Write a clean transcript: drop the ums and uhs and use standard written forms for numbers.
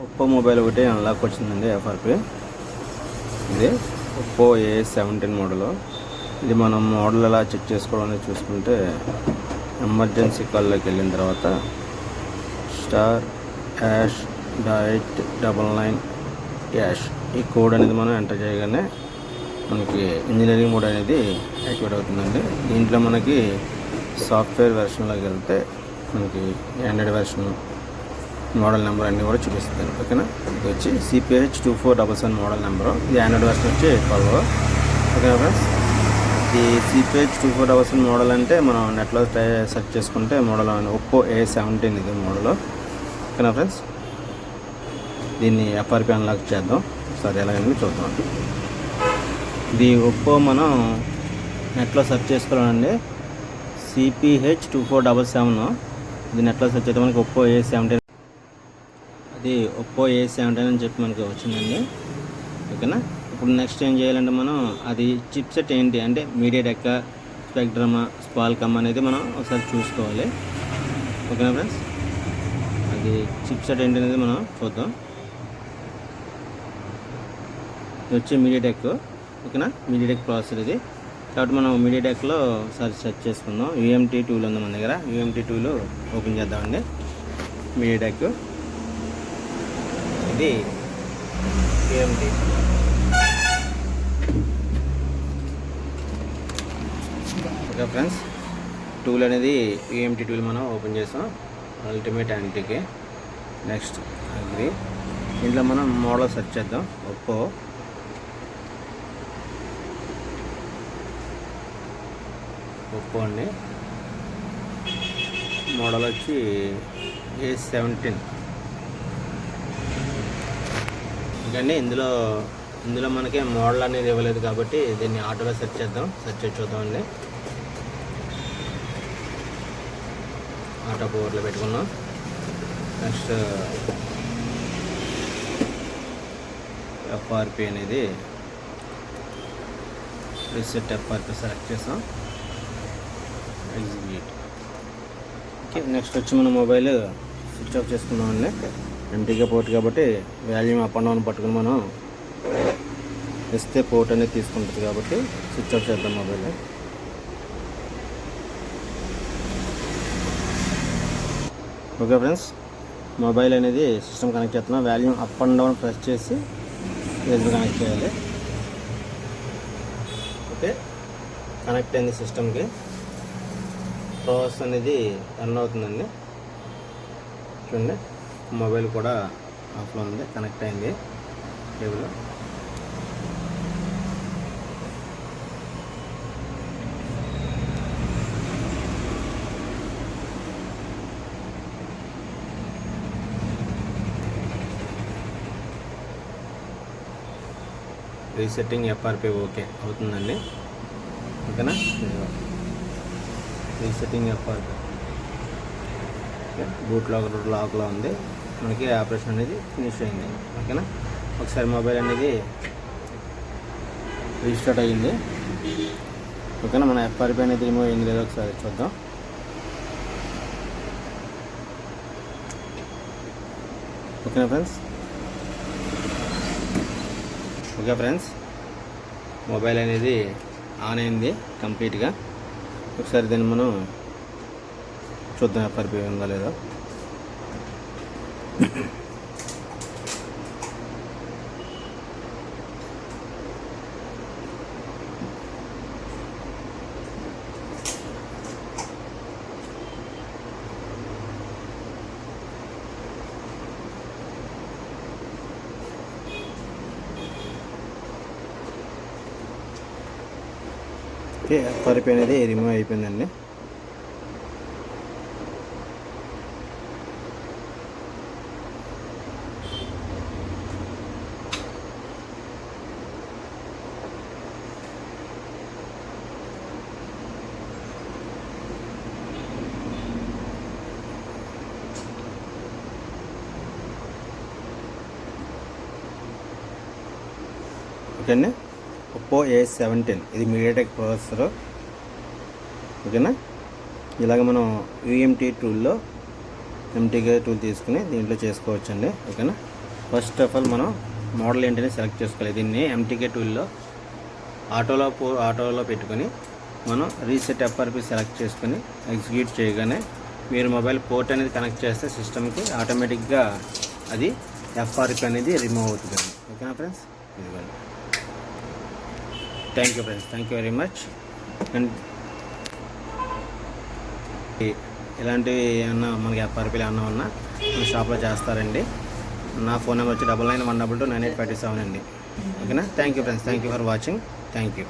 Oppo mobile ఒకటి unlock వచ్చిందండి FRP. ఇది ఒప్పో A17 మోడల్. ఇది మనం మోడల్ ఎలా చెక్ చేసుకోవాలని చూసుకుంటే ఎమర్జెన్సీ కాల్లోకి వెళ్ళిన తర్వాత *##99# ఈ కోడ్ అనేది మనం ఎంటర్ చేయగానే మనకి ఇంజనీరింగ్ మోడ్ అనేది యాక్టివేట్ అవుతుందండి. దీంట్లో మనకి సాఫ్ట్వేర్ వెర్షన్లోకి వెళ్తే మనకి ఆండ్రాయిడ్ వెర్షన్ మోడల్ నెంబర్ అన్నీ కూడా చూపిస్తుంది. ఓకేనా, ఇది వచ్చి CPH2477 మోడల్ నెంబరు. ఇది ఆండ్రాయిడ్ వెర్షన్ వచ్చి 12. ఓకేనా ఫ్రెండ్స్, ఈ CPH2477 మోడల్ అంటే మనం నెట్లో సెర్చ్ చేసుకుంటే మోడల్ ఒప్పో A17 ఇది మోడల్. ఓకేనా ఫ్రెండ్స్, దీన్ని ఎఫ్ఆర్పి అన్లాక్ చేద్దాం. సరే, ఎలాగైనా చూద్దాం. ఇది ఒప్పో మనం నెట్లో సెర్చ్ చేసుకోవాలండి. CPH2477 ఇది నెట్లో సెర్చ్ అయితే మనకి ఒప్పో A17 అది ఒప్పో A17 అని చెప్పి మనకి వచ్చిందండి. ఓకేనా, ఇప్పుడు నెక్స్ట్ ఏం చేయాలంటే మనం అది చిప్ సెట్ ఏంటి అంటే మీడియాటెక్, స్పెక్ట్రమ్, క్వాల్కమ్ అనేది మనం ఒకసారి చూసుకోవాలి. ఓకేనా ఫ్రెండ్స్, అది చిప్ సెట్ ఏంటి అనేది మనం చూద్దాం. ఇది వచ్చి మీడియాటెక్. ఓకేనా, మీడియాటెక్ ప్రాసెసర్ ఇది కాబట్టి మనం మీడియాటెక్లో సెర్చ్ చేసుకుందాం. UMT 2 ఉంది మన దగ్గర. UMT 2 ఓపెన్ చేద్దామండి. మీడియాటెక్ ఇది UMT. ఓకే ఫ్రెండ్స్, టూల్ అనేది UMT టూల్ మనం ఓపెన్ చేసాం. అల్టిమేట్ యాంటీకి నెక్స్ట్ అగ్రి. దీంట్లో మనం మోడల్ సెర్చ్ చేద్దాం. ఒప్పో అండి. మోడల్ వచ్చి A17. ఇంకండి ఇందులో మనకి మోడల్ అనేది ఇవ్వలేదు కాబట్టి దీన్ని ఆటోలో సెర్చ్ చేద్దాం. సెర్చ్ చేసి చూద్దామండి. ఆటో పవర్లో పెట్టుకున్నాం. నెక్స్ట్ ఎఫ్ఆర్పి అనేది రీసెట్ ఎఫ్ఆర్పి సెలెక్ట్ చేసాం. ఎగ్జిక్యూట్. ఓకే, నెక్స్ట్ వచ్చి మన మొబైల్ స్విచ్ ఆఫ్ చేసుకున్నామండి. ఎంటీగా పోర్ట్ కాబట్టి వాల్యూమ్ అప్ అండ్ డౌన్ పట్టుకుని మనం ఇస్తే పోర్ట్ అనేది తీసుకుంటుంది కాబట్టి స్విచ్ ఆఫ్ చేద్దాం మొబైల్. ఓకే ఫ్రెండ్స్, మొబైల్ అనేది సిస్టమ్ కనెక్ట్ చేస్తున్నాం. Volume up and down press చేసి యూఎస్బీ కనెక్ట్ చేయాలి. ఓకే, కనెక్ట్ అయింది సిస్టమ్కి. ప్రాసెస్ అనేది రన్ అవుతుందండి. చూడండి, మొబైల్ కూడా ఆఫ్లో ఉంది, కనెక్ట్ అయింది కేబుల్. రీసెట్టింగ్ ఎఫ్ఆర్పి ఓకే అవుతుందండి. ఓకేనా, రీసెట్టింగ్ ఎఫ్ఆర్పి బూట్ లాక్లో ఉంది. మనకి ఆపరేషన్ అనేది ఫినిష్ అయింది. ఓకేనా, ఒకసారి మొబైల్ అనేది రీస్టార్ట్ అయ్యింది. ఓకేనా, మన ఎఫ్ఆర్పి అనేది రిమూవ్ అయింది లేదో ఒకసారి చూద్దాం. ఓకేనా ఫ్రెండ్స్. ఓకే ఫ్రెండ్స్, మొబైల్ అనేది ఆన్ అయింది కంప్లీట్గా. ఒకసారి దీన్ని మనం చూద్దాం ఎఫ్ఆర్పి ఉందా లేదో. ఓకే, ఎఫ్ఆర్పి అనేది రిమూవ్ అయిపోయిందండి. ఓకే అండి, ఒప్పో A17 ఇది మీడియాటెక్ ప్రాసెసర్. ఓకేనా, ఇలాగ మనం UMT టూల్లో MTK టూల్ తీసుకుని దీంట్లో చేసుకోవచ్చండి. ఓకేనా, ఫస్ట్ ఆఫ్ ఆల్ మనం మోడల్ ఏంటని సెలెక్ట్ చేసుకోవాలి. దీన్ని ఎంటీకే టూల్లో ఆటోలో పెట్టుకొని మనం రీసెట్ ఎఫ్ఆర్పి సెలెక్ట్ చేసుకొని ఎగ్జిక్యూట్ చేయగానే మీరు మొబైల్ పోర్ట్ అనేది కనెక్ట్ చేస్తే సిస్టమ్కి ఆటోమేటిక్గా అది ఎఫ్ఆర్పి అనేది రిమూవ్ అవుతుంది. ఓకేనా ఫ్రెండ్స్? ఇదిగోండి. Thank you friends, thank you very much. And ఇలాంటివి ఏమన్నా మనకి ఎఫ్ఆర్పీలు ఏమన్నా ఉన్నా మన షాప్లో చేస్తారండి. నా ఫోన్ నెంబర్ వచ్చి 9912298527 అండి. ఓకేనా? Thank you friends, thank you for watching. Thank you.